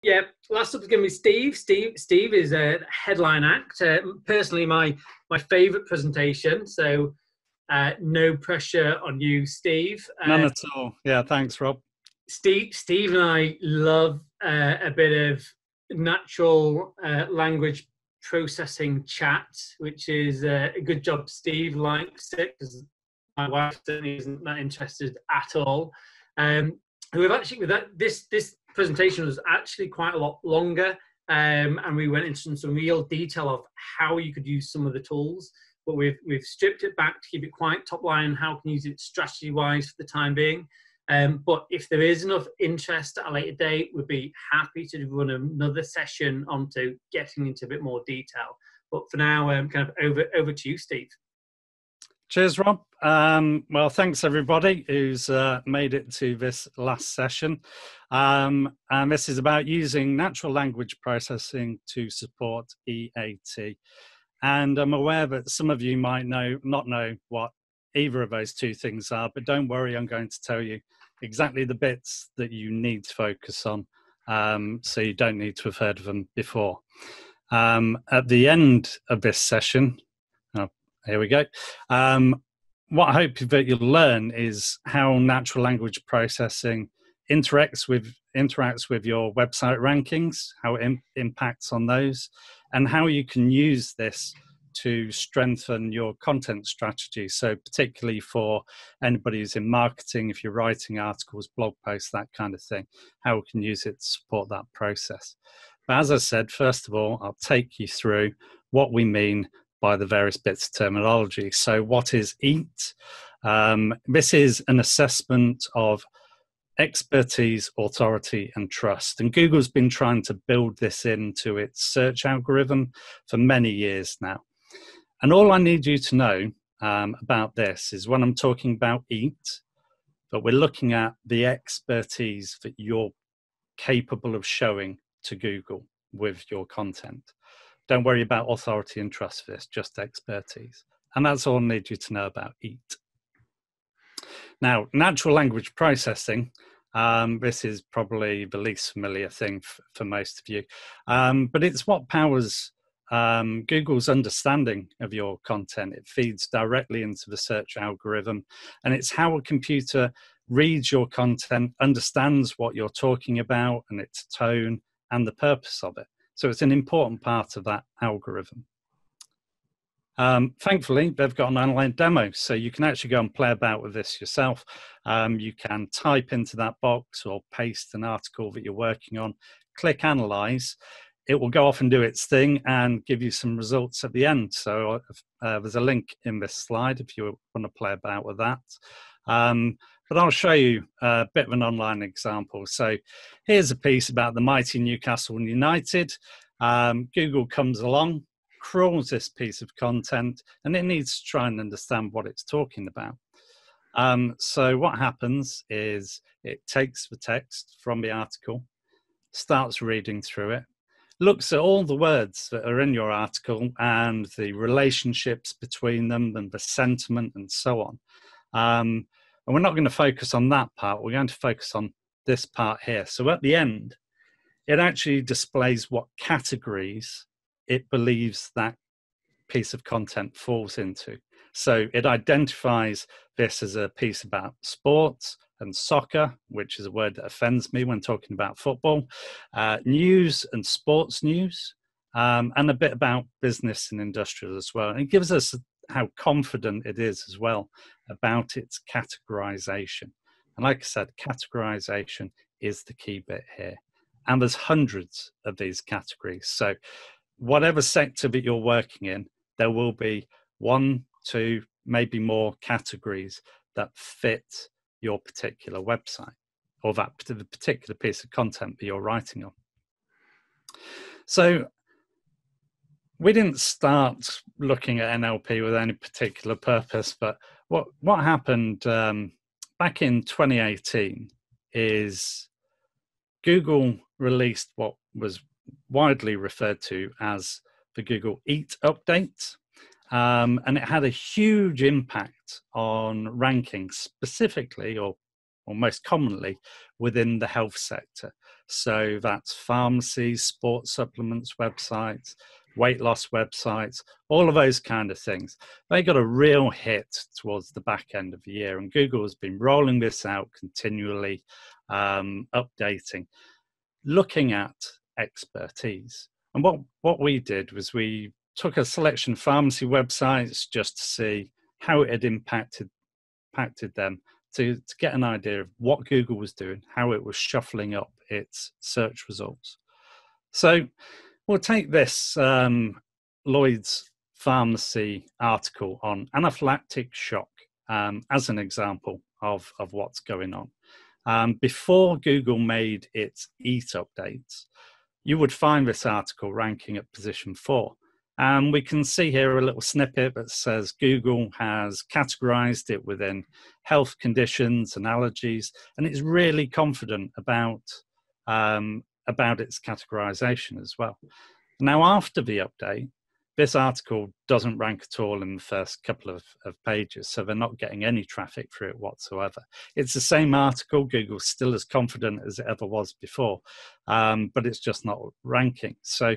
Yeah, last up is going to be Steve. Steve is a headline act. Personally, my favourite presentation. So no pressure on you, Steve. None at all. Yeah, thanks, Rob. Steve and I love a bit of natural language processing chat, which is a good job. Steve likes it because my wife certainly isn't that interested at all. We've actually with that this presentation was actually quite a lot longer, and we went into some real detail of how you could use some of the tools. But we've stripped it back to keep it quite top line. How can you use it strategy wise for the time being? But if there is enough interest at a later date, we'd be happy to run another session onto getting into a bit more detail. But for now, kind of over to you, Steve. Cheers, Rob. Well, thanks everybody who's made it to this last session. And this is about using natural language processing to support E.A.T. And I'm aware that some of you might not know what either of those two things are, but don't worry, I'm going to tell you exactly the bits that you need to focus on, so you don't need to have heard of them before. At the end of this session, here we go. What I hope that you'll learn is how natural language processing interacts with your website rankings, how it impacts on those, and how you can use this to strengthen your content strategy. So particularly for anybody who's in marketing, if you're writing articles, blog posts, that kind of thing, how we can use it to support that process. But as I said, first of all, I'll take you through what we mean by the various bits of terminology. So what is E.A.T? This is an assessment of expertise, authority, and trust. And Google's been trying to build this into its search algorithm for many years now. And all I need you to know about this is when I'm talking about E.A.T, that we're looking at the expertise that you're capable of showing to Google with your content. Don't worry about authority and trust for this, just expertise. And that's all I need you to know about E.A.T. Now, natural language processing, this is probably the least familiar thing for most of you, but it's what powers Google's understanding of your content. It feeds directly into the search algorithm, and it's how a computer reads your content, understands what you're talking about and its tone and the purpose of it. So it's an important part of that algorithm. Thankfully, they've got an online demo, so you can actually go and play about with this yourself. You can type into that box or paste an article that you're working on, click Analyze. It will go off and do its thing and give you some results at the end. So there's a link in this slide if you want to play about with that. But I'll show you a bit of an online example. So here's a piece about the mighty Newcastle United. Google comes along, crawls this piece of content, and it needs to try and understand what it's talking about. So what happens is it takes the text from the article, starts reading through it, looks at all the words that are in your article and the relationships between them and the sentiment and so on. And we're not going to focus on that part. We're going to focus on this part here. So at the end, it actually displays what categories it believes that piece of content falls into. So it identifies this as a piece about sports and soccer, which is a word that offends me when talking about football, news and sports news, and a bit about business and industrial as well. And it gives us how confident it is as well about its categorization. And like I said, categorization is the key bit here. And there's hundreds of these categories. So whatever sector that you're working in, there will be 1, 2, maybe more categories that fit your particular website or that particular piece of content that you're writing on. So we didn't start looking at NLP with any particular purpose, but what happened back in 2018 is Google released what was widely referred to as the Google E.A.T update, and it had a huge impact on rankings, specifically or most commonly within the health sector. So that's pharmacies, sports supplements websites, weight loss websites, all of those kind of things. They got a real hit towards the back end of the year, and Google has been rolling this out continually, updating, looking at expertise. And what we did was we took a selection of pharmacy websites just to see how it had impacted them, to get an idea of what Google was doing, how it was shuffling up its search results. So we'll take this Lloyd's Pharmacy article on anaphylactic shock as an example of what's going on. Before Google made its E.A.T updates, you would find this article ranking at position 4. And we can see here a little snippet that says Google has categorized it within health conditions and allergies, and it's really confident about its categorization as well. Now, after the update, this article doesn't rank at all in the first couple of pages, so they're not getting any traffic through it whatsoever. It's the same article. Google's still as confident as it ever was before, but it's just not ranking. So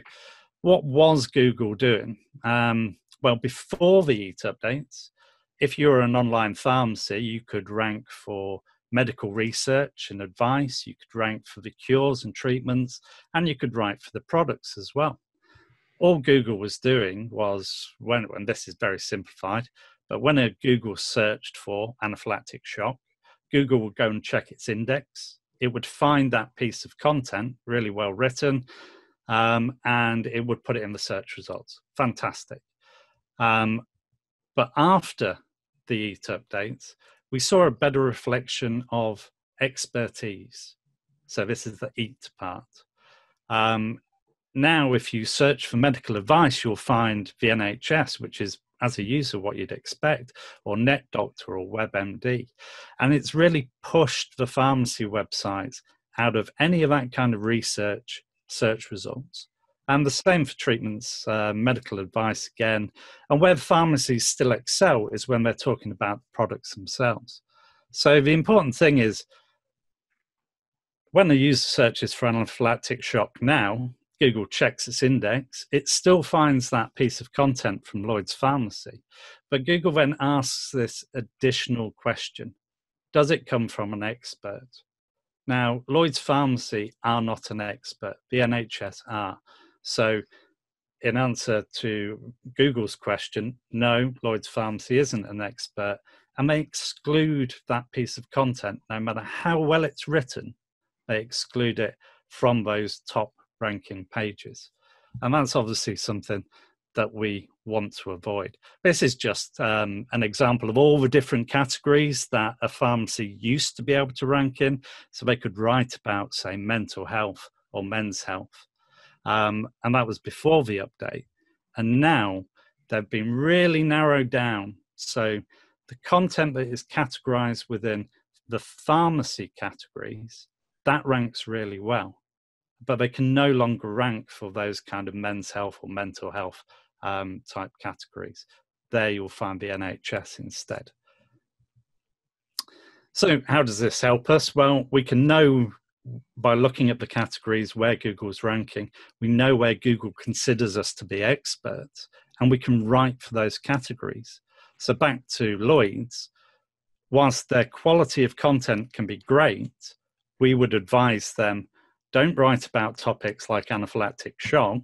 what was Google doing? Well, before the E.A.T updates, if you're an online pharmacy, you could rank for medical research and advice, you could rank for the cures and treatments, and you could rank for the products as well. All Google was doing was, and this is very simplified, but when a Google searched for anaphylactic shock, Google would go and check its index. It would find that piece of content really well written, and it would put it in the search results. Fantastic. But after the E.A.T updates, we saw a better reflection of expertise. So this is the E.A.T part. Now, if you search for medical advice, you'll find the NHS, which is, as a user, what you'd expect, or NetDoctor or WebMD. And it's really pushed the pharmacy websites out of any of that kind of research search results. And the same for treatments, medical advice again. And where pharmacies still excel is when they're talking about products themselves. So the important thing is, when the user searches for anaphylactic shock now, Google checks its index, it still finds that piece of content from Lloyd's Pharmacy. But Google then asks this additional question: does it come from an expert? Now, Lloyd's Pharmacy are not an expert, the NHS are. So in answer to Google's question, no, Lloyd's Pharmacy isn't an expert, and they exclude that piece of content. No matter how well it's written, they exclude it from those top ranking pages. And that's obviously something that we want to avoid. This is just an example of all the different categories that a pharmacy used to be able to rank in. So they could write about, say, mental health or men's health. And that was before the update. And now they've been really narrowed down. So the content that is categorized within the pharmacy categories, that ranks really well. But they can no longer rank for those kind of men's health or mental health type categories. There you'll find the NHS instead. So how does this help us? Well, we can know by looking at the categories where Google's ranking, we know where Google considers us to be experts, and we can write for those categories. So back to Lloyd's, whilst their quality of content can be great, we would advise them, don't write about topics like anaphylactic shock,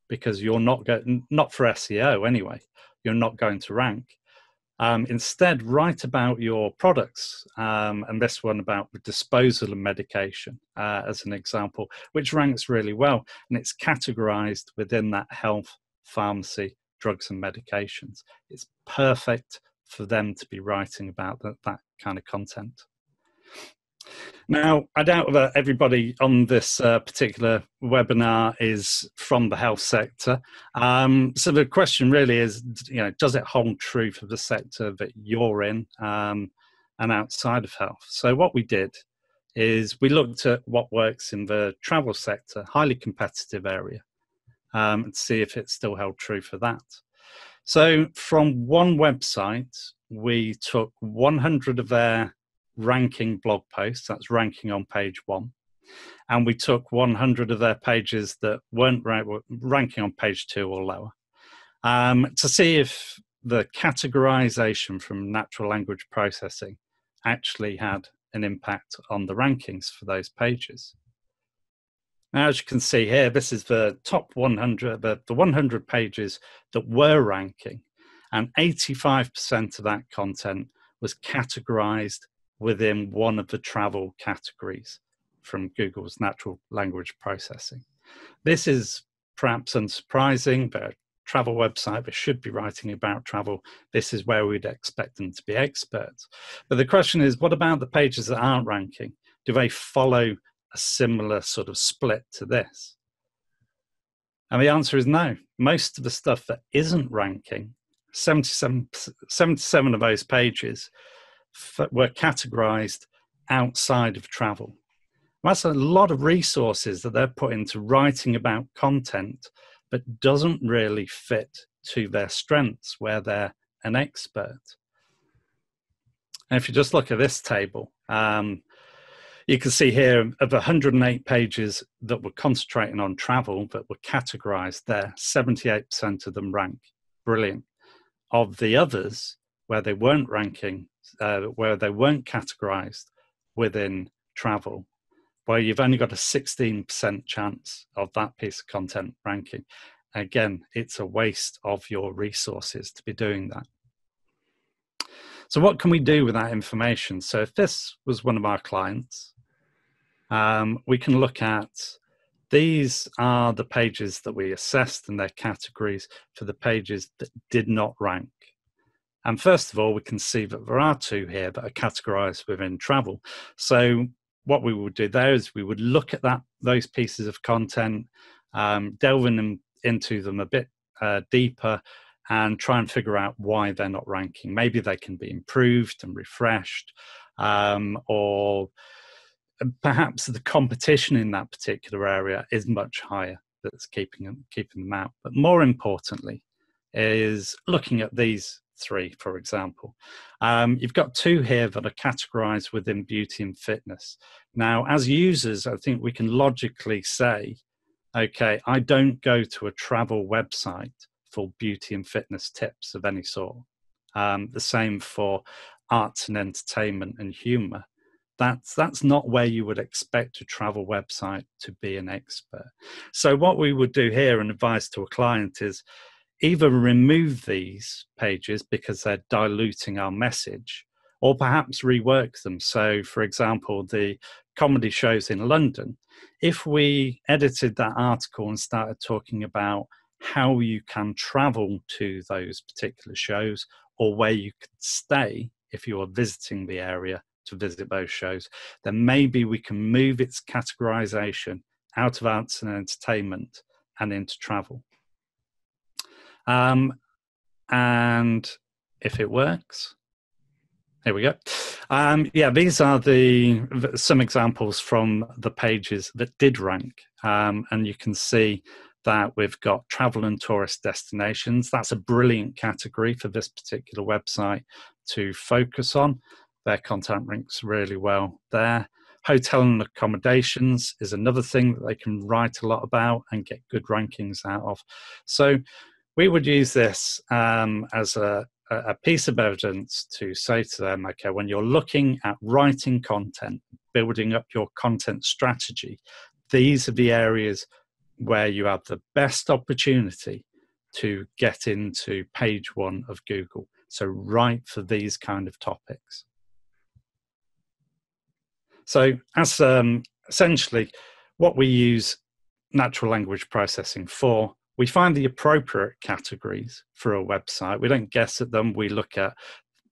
because you're not for SEO anyway, you're not going to rank. Instead, write about your products, and this one about the disposal of medication as an example, which ranks really well, and it's categorized within that health, pharmacy, drugs and medications. It's perfect for them to be writing about that kind of content. Now, I doubt that everybody on this particular webinar is from the health sector. So the question really is, does it hold true for the sector that you're in and outside of health? So what we did is we looked at what works in the travel sector, highly competitive area, and see if it still held true for that. So from one website, we took 100 of their ranking blog posts, that's ranking on page 1, and we took 100 of their pages that weren't ranking on page 2 or lower, to see if the categorization from natural language processing actually had an impact on the rankings for those pages. Now, as you can see here, this is the top 100, the 100 pages that were ranking, and 85% of that content was categorized within one of the travel categories from Google's natural language processing. This is perhaps unsurprising, but a travel website that should be writing about travel, this is where we'd expect them to be experts. But the question is, what about the pages that aren't ranking? Do they follow a similar sort of split to this? And the answer is no. Most of the stuff that isn't ranking, 77 of those pages were categorized outside of travel. That's a lot of resources that they're put into writing about content that doesn't really fit to their strengths where they're an expert. And if you just look at this table, you can see here of 108 pages that were concentrating on travel that were categorized there, 78% of them rank. Brilliant. Of the others, where they weren't ranking, where they weren't categorized within travel, well, you've only got a 16% chance of that piece of content ranking. Again, it's a waste of your resources to be doing that. So what can we do with that information? So if this was one of our clients, we can look at, these are the pages that we assessed and their categories for the pages that did not rank. And first of all, we can see that there are 2 here that are categorized within travel. So what we would do there is we would look at those pieces of content, delving into them a bit deeper, and try and figure out why they're not ranking. Maybe they can be improved and refreshed, or perhaps the competition in that particular area is much higher that's keeping them out. But more importantly is looking at these 3, for example. You've got 2 here that are categorized within beauty and fitness. Now, as users, I think we can logically say, okay, I don't go to a travel website for beauty and fitness tips of any sort. The same for arts and entertainment and humor. That's not where you would expect a travel website to be an expert. So what we would do here and advise to a client is either remove these pages because they're diluting our message, or perhaps rework them. So for example, the comedy shows in London, if we edited that article and started talking about how you can travel to those particular shows, or where you could stay if you are visiting the area to visit those shows, then maybe we can move its categorization out of arts and entertainment and into travel. And if it works, here we go. Yeah, these are some examples from the pages that did rank. And you can see that we've got travel and tourist destinations. That's a brilliant category for this particular website to focus on. Their content ranks really well there. Hotel and accommodations is another thing that they can write a lot about and get good rankings out of. So we would use this as a piece of evidence to say to them, okay, when you're looking at writing content, building up your content strategy, these are the areas where you have the best opportunity to get into page 1 of Google. So write for these kind of topics. So as essentially what we use natural language processing for, we find the appropriate categories for a website. We don't guess at them. We look at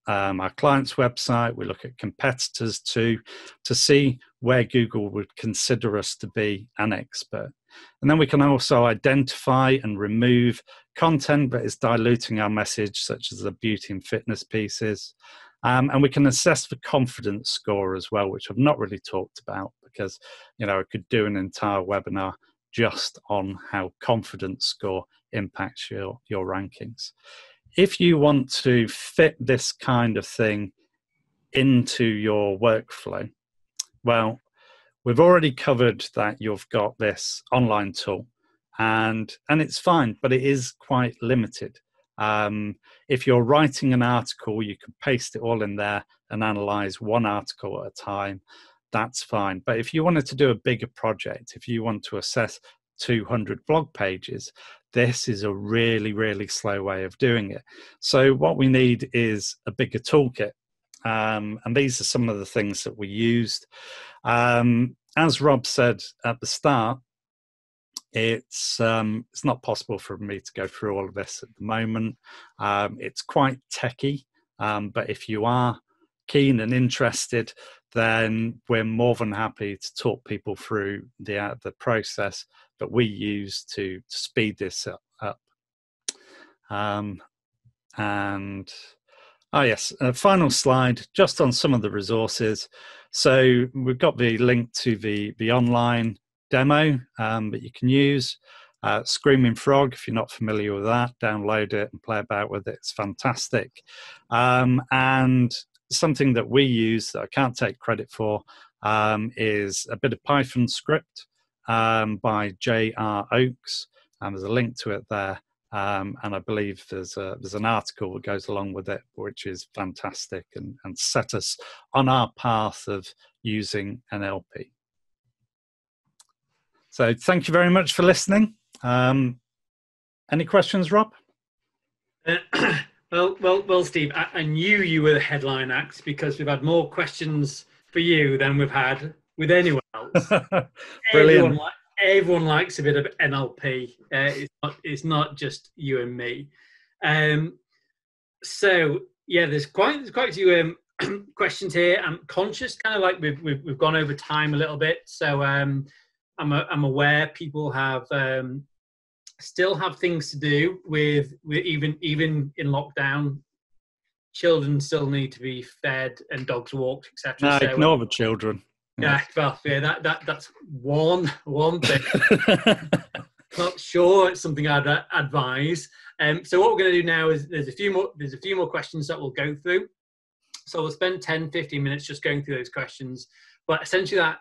our client's website. We look at competitors too, to see where Google would consider us to be an expert. And then we can also identify and remove content that is diluting our message, such as the beauty and fitness pieces. And we can assess the confidence score as well, which I've not really talked about because, I could do an entire webinar just on how confidence score impacts your rankings. If you want to fit this kind of thing into your workflow, well, we've already covered that you've got this online tool, and it's fine, but it is quite limited. If you're writing an article, you can paste it all in there and analyze one article at a time. That's fine. But if you wanted to do a bigger project, if you want to assess 200 blog pages, this is a really, really slow way of doing it. So what we need is a bigger toolkit. And these are some of the things that we used. As Rob said at the start, it's not possible for me to go through all of this at the moment. It's quite techy, but if you are keen and interested, then we're more than happy to talk people through the process that we use to speed this up. And yes, a final slide just on some of the resources. So we've got the link to the online demo that you can use. Screaming Frog, if you're not familiar with that, download it and play about with it. It's fantastic. And something that we use that I can't take credit for is a bit of Python script by J.R. Oakes, and there's a link to it there. And I believe there's an article that goes along with it, which is fantastic and set us on our path of using NLP. So thank you very much for listening. Any questions, Rob? Well, Steve, I knew you were the headline act because we've had more questions for you than we've had with anyone else. Brilliant. Everyone likes a bit of NLP. It's not just you and me. So yeah, there's quite a few questions here. I'm conscious, kind of like we've gone over time a little bit. So I'm aware people have still have things to do with even in lockdown. Children still need to be fed and dogs walked, etc. No, so, ignore the children. Yeah, well, yeah, that's one thing. Not sure it's something I'd advise. So what we're going to do now is there's a few more questions that we'll go through. So we'll spend 10-15 minutes just going through those questions. But essentially that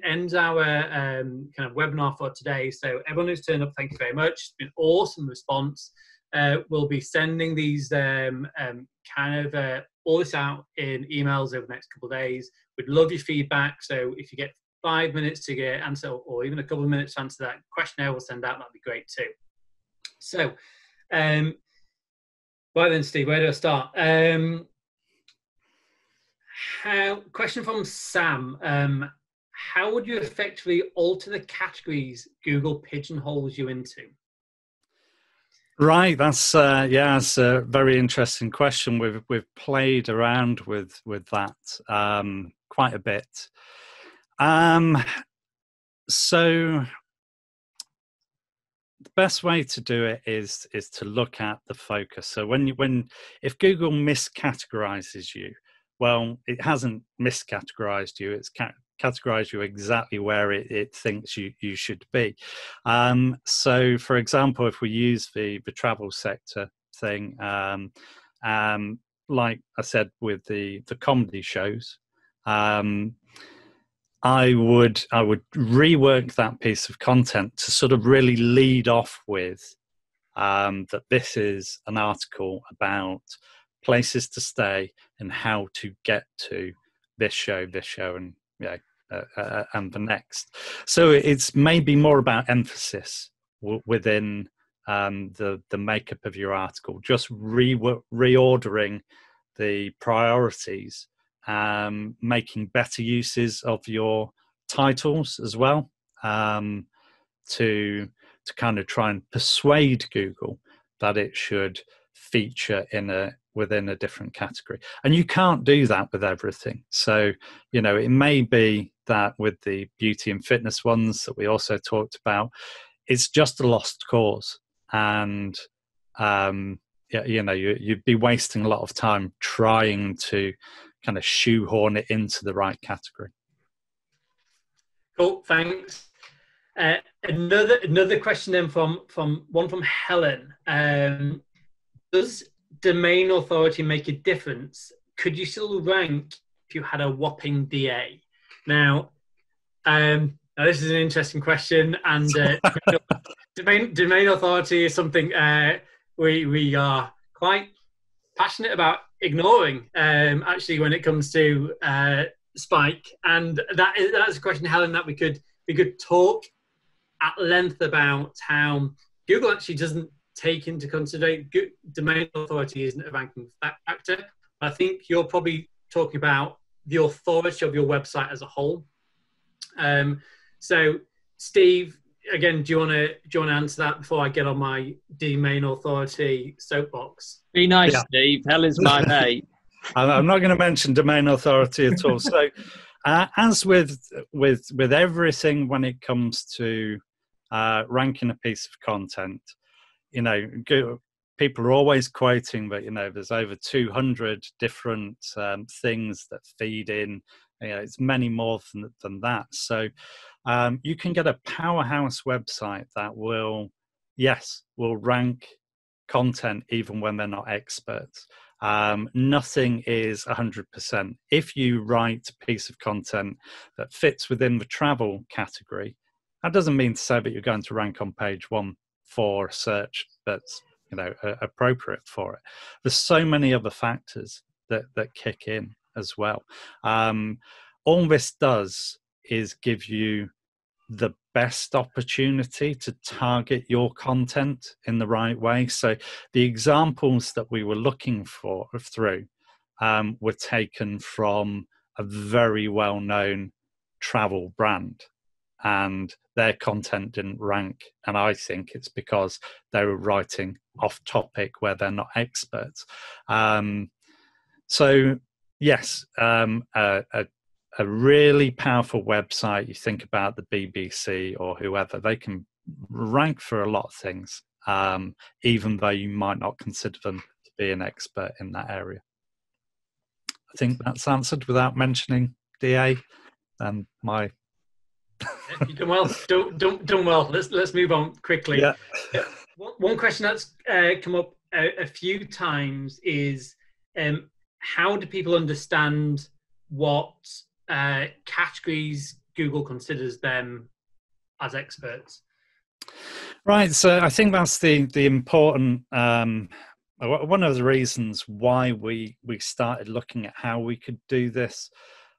ends our kind of webinar for today. So everyone who's turned up, thank you very much. It's been an awesome response. We'll be sending these all this out in emails over the next couple of days. We'd love your feedback. So if you get 5 minutes to get answer, or even a couple of minutes to answer that questionnaire, we'll send out. That'd be great too. So, right then, Steve, where do I start? Question from Sam. How would you effectively alter the categories Google pigeonholes you into? Right, that's that's a very interesting question. We've played around with that quite a bit. So the best way to do it is to look at the focus. So if Google miscategorizes you, well, it hasn't miscategorized you. It's categorized you exactly where it thinks you should be. So, for example, if we use the travel sector thing, like I said with the comedy shows, I would rework that piece of content to sort of really lead off with that this is an article about places to stay and how to get to this show, and and the next. So it's maybe more about emphasis within the makeup of your article, just reordering the priorities, making better uses of your titles as well, to kind of try and persuade Google that it should feature within a different category. And you can't do that with everything. So, it may be that with the beauty and fitness ones that we also talked about, it's just a lost cause. And, you'd be wasting a lot of time trying to kind of shoehorn it into the right category. Cool, thanks. Another question then from Helen. Does domain authority make a difference? Could you still rank if you had a whopping DA? Now, Now this is an interesting question, and domain authority is something we are quite passionate about ignoring. Actually, when it comes to Spike, and that's a question, Helen, that we could talk at length about how Google actually doesn't take into consideration domain authority isn't a ranking factor. I think you're probably talking about the authority of your website as a whole. So, Steve, again, do you want to answer that before I get on my domain authority soapbox? Be nice, yeah. Steve. Helen's my mate. I'm not going to mention domain authority at all. So, as with everything when it comes to ranking a piece of content, you know, people are always quoting that, you know, there's over 200 different things that feed in. You know, it's many more than that. So you can get a powerhouse website that will rank content even when they're not experts. Nothing is 100%. If you write a piece of content that fits within the travel category, that doesn't mean to say that you're going to rank on page 1 for a search that's, you know, appropriate for it. There's so many other factors that kick in as well. All this does is give you the best opportunity to target your content in the right way. So the examples that we were looking through were taken from a very well-known travel brand, and their content didn't rank. And I think it's because they were writing off topic where they're not experts. So yes, a really powerful website, you think about the BBC or whoever, they can rank for a lot of things, even though you might not consider them to be an expert in that area. I think that's answered without mentioning DA and my... You've done well. Done well. Let's move on quickly. Yeah. One question that's come up a few times is how do people understand what categories Google considers them as experts? Right. So I think that's the important one of the reasons why we started looking at how we could do this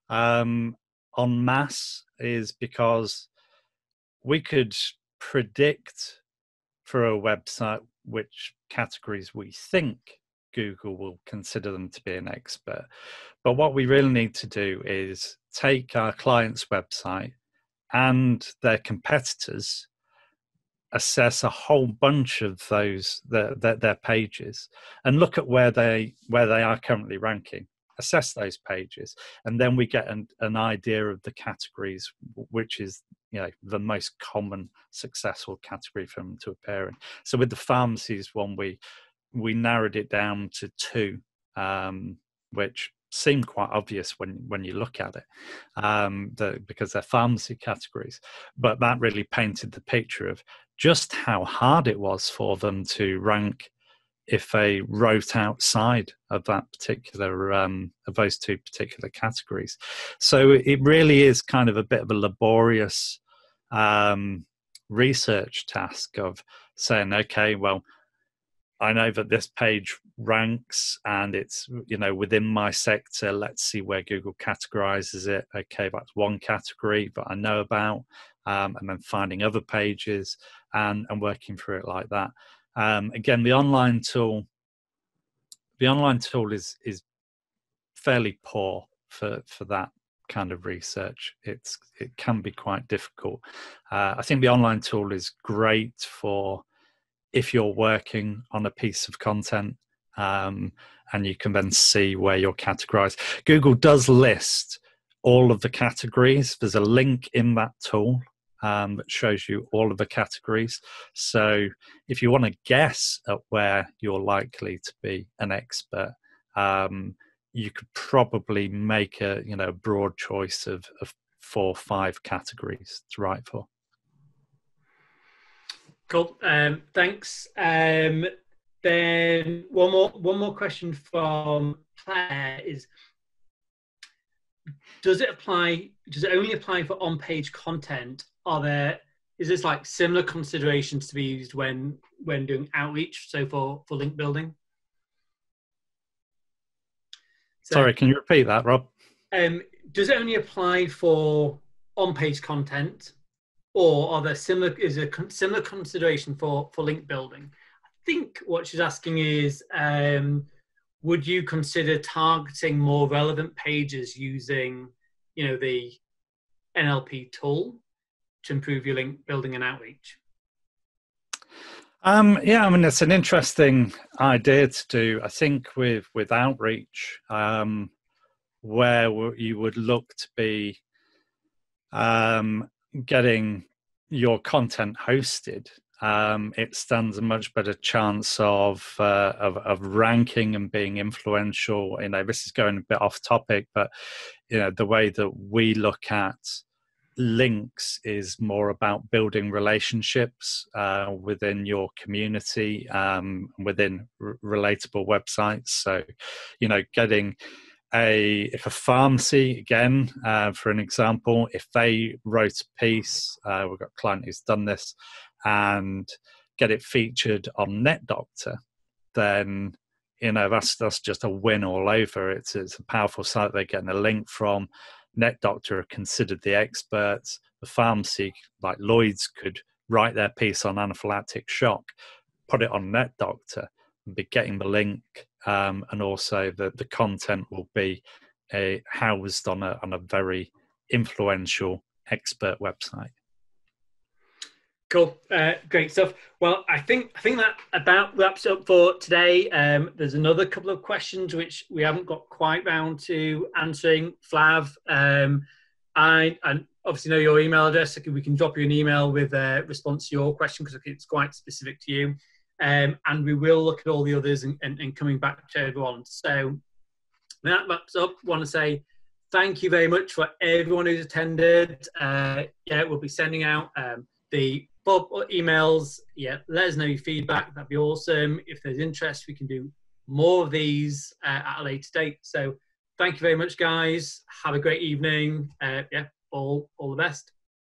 en masse is because we could predict for a website which categories we think Google will consider them to be an expert. But what we really need to do is take our client's website and their competitors, assess a whole bunch of those their pages, and look at where they are currently ranking. Assess those pages, and then we get an idea of the categories, which is, you know, the most common successful category for them to appear in. So with the pharmacies one, we narrowed it down to 2, which seem quite obvious when you look at it, because they're pharmacy categories. But that really painted the picture of just how hard it was for them to rank if they wrote outside of that particular of those 2 particular categories. So it really is kind of a bit of a laborious research task of saying, okay, well, I know that this page ranks and it's, you know, within my sector. Let's see where Google categorizes it. Okay, that's one category that I know about, and then finding other pages and working through it like that. Again, the online tool is fairly poor for that kind of research. It can be quite difficult. I think the online tool is great for if you're working on a piece of content, and you can then see where you're categorized. Google does list all of the categories. There's a link in that tool that shows you all of the categories. So if you want to guess at where you're likely to be an expert, you could probably make a broad choice of 4 or 5 categories to write for. Cool. Thanks. Then one more question from Claire is, does it only apply for on-page content? Is this like similar considerations to be used when doing outreach, so for link building? So, sorry, can you repeat that, Rob? does it only apply for on-page content, or is there similar consideration for link building? I think what she's asking is, would you consider targeting more relevant pages using, the NLP tool to improve your link building and outreach? Yeah, I mean, it's an interesting idea to do. I think with outreach, where you would look to be getting your content hosted, it stands a much better chance of ranking and being influential. This is going a bit off topic, but the way that we look at links is more about building relationships within your community, within relatable websites. So, getting if a pharmacy, again, for an example, if they wrote a piece, we've got a client who's done this, and get it featured on NetDoctor, then that's just a win all over. It's a powerful site they're getting a link from. NetDoctor are considered the experts. The pharmacy, like Lloyd's, could write their piece on anaphylactic shock, put it on NetDoctor, and be getting the link, and also the content will be housed on a very influential expert website. Cool, great stuff. Well, I think that about wraps up for today. There's another couple of questions which we haven't got quite round to answering. Flav, I obviously know your email address. So we can drop you an email with a response to your question because it's quite specific to you. And we will look at all the others and coming back to everyone. So that wraps up. I want to say thank you very much for everyone who's attended. We'll be sending out the Bob emails. Let us know your feedback. That'd be awesome. If there's interest, we can do more of these at a later date. So thank you very much, guys. Have a great evening. All the best.